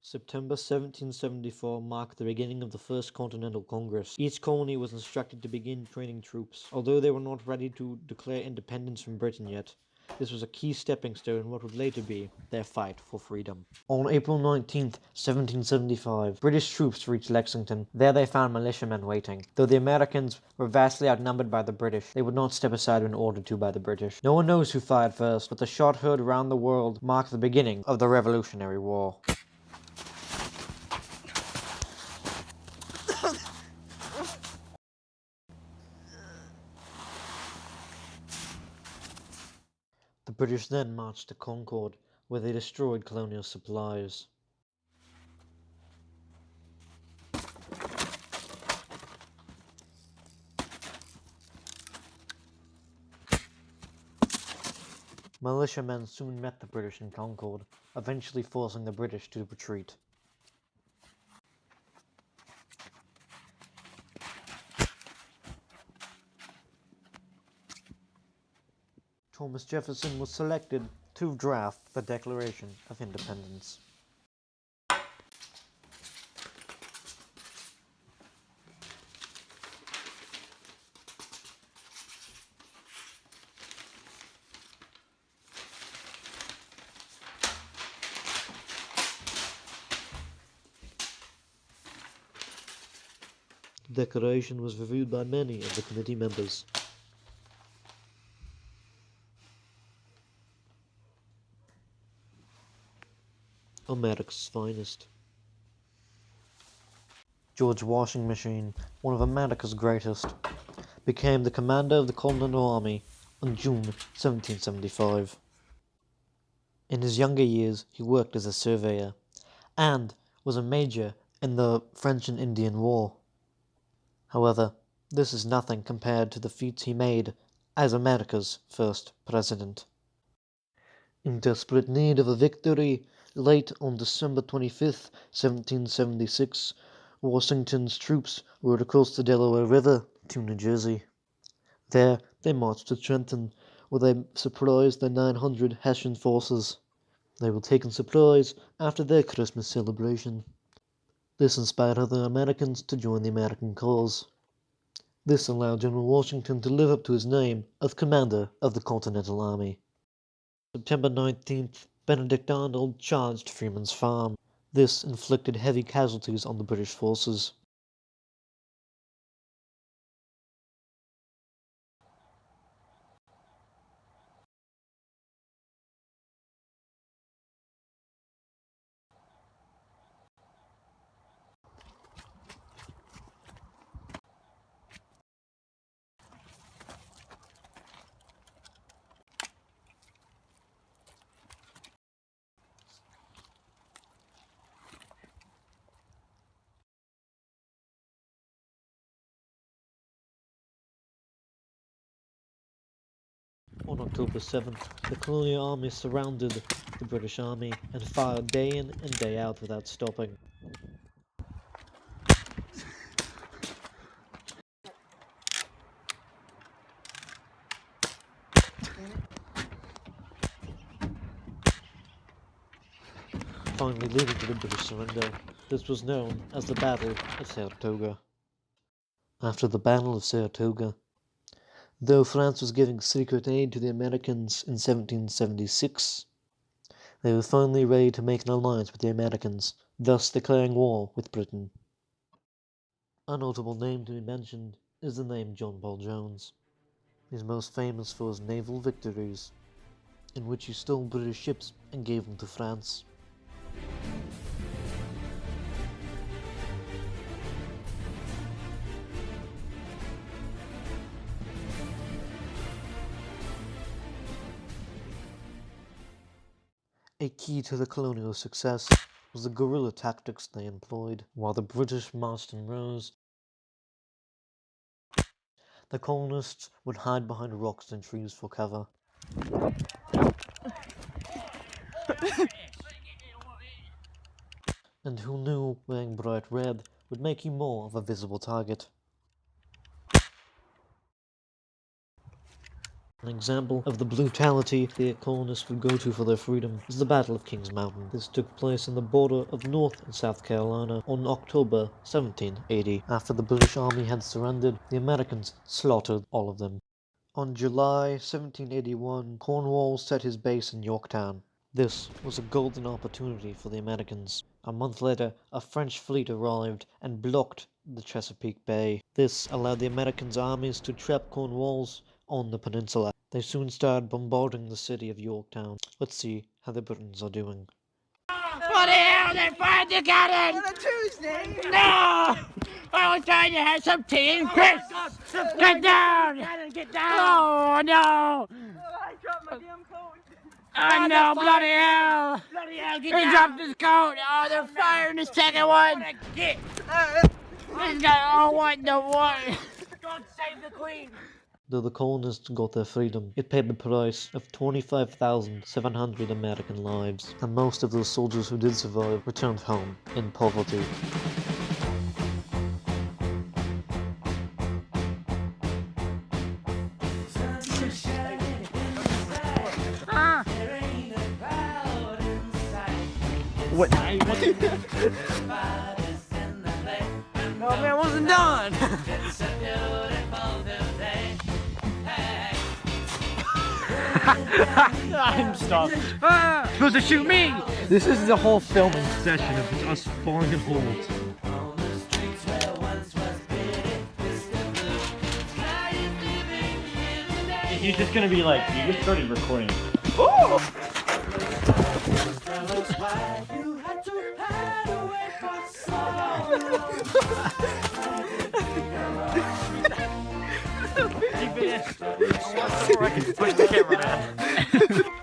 September 1774 marked the beginning of the First Continental Congress. Each colony was instructed to begin training troops. Although they were not ready to declare independence from Britain yet, this was a key stepping stone in what would later be their fight for freedom. On April 19th, 1775, British troops reached Lexington. There they found militiamen waiting. Though the Americans were vastly outnumbered by the British, they would not step aside when ordered to by the British. No one knows who fired first, but the shot heard around the world marked the beginning of the Revolutionary War. The British then marched to Concord, where they destroyed colonial supplies. Militiamen soon met the British in Concord, eventually forcing the British to retreat. Thomas Jefferson was selected to draft the Declaration of Independence. The Declaration was reviewed by many of the committee members. America's finest. George Washington Machine, one of America's greatest, became the commander of the Continental Army on June 1775. In his younger years, he worked as a surveyor and was a major in the French and Indian War. However, this is nothing compared to the feats he made as America's first president. In desperate need of a victory, late on December 25th, 1776, Washington's troops rode across the Delaware River to New Jersey. There, they marched to Trenton, where they surprised the 900 Hessian forces. They were taken surprise after their Christmas celebration. This inspired other Americans to join the American cause. This allowed General Washington to live up to his name of Commander of the Continental Army. September 19th, Benedict Arnold charged Freeman's Farm. This inflicted heavy casualties on the British forces. On October 7th, the colonial army surrounded the British army and fired day in and day out without stopping. Finally leading to the British surrender. This was known as the Battle of Saratoga. After the Battle of Saratoga, though France was giving secret aid to the Americans in 1776, they were finally ready to make an alliance with the Americans, thus declaring war with Britain. A notable name to be mentioned is the name John Paul Jones. He is most famous for his naval victories, in which he stole British ships and gave them to France. A key to the colonial success was the guerrilla tactics they employed. While the British marched in rows, the colonists would hide behind rocks and trees for cover. And who knew wearing bright red would make you more of a visible target. An example of the brutality the colonists would go to for their freedom is the Battle of Kings Mountain. This took place on the border of North and South Carolina on October 1780. After the British Army had surrendered, the Americans slaughtered all of them. On July 1781, Cornwallis set his base in Yorktown. This was a golden opportunity for the Americans. A month later, a French fleet arrived and blocked the Chesapeake Bay. This allowed the Americans' armies to trap Cornwallis on the peninsula. They soon started bombarding the city of Yorktown. Let's see how the Britons are doing. What the hell? They fired the cannon! On a Tuesday! No! I was trying to have some tea and crisps! Get down! Get down! Oh no! Oh, I dropped my damn coat! Oh no, bloody hell! Bloody hell, get down! He dropped his coat! Oh, they're firing the second one! Get! He's got all what the what? God save the queen! Though the colonists got their freedom, it paid the price of 25,700 American lives, and most of those soldiers who did survive returned home in poverty. What? No, man, it wasn't done! I'm stuck. Supposed to shoot me! This is the whole filming session of just us falling in holes. He's just gonna be like, you just started recording. Oh! Push the camera, man.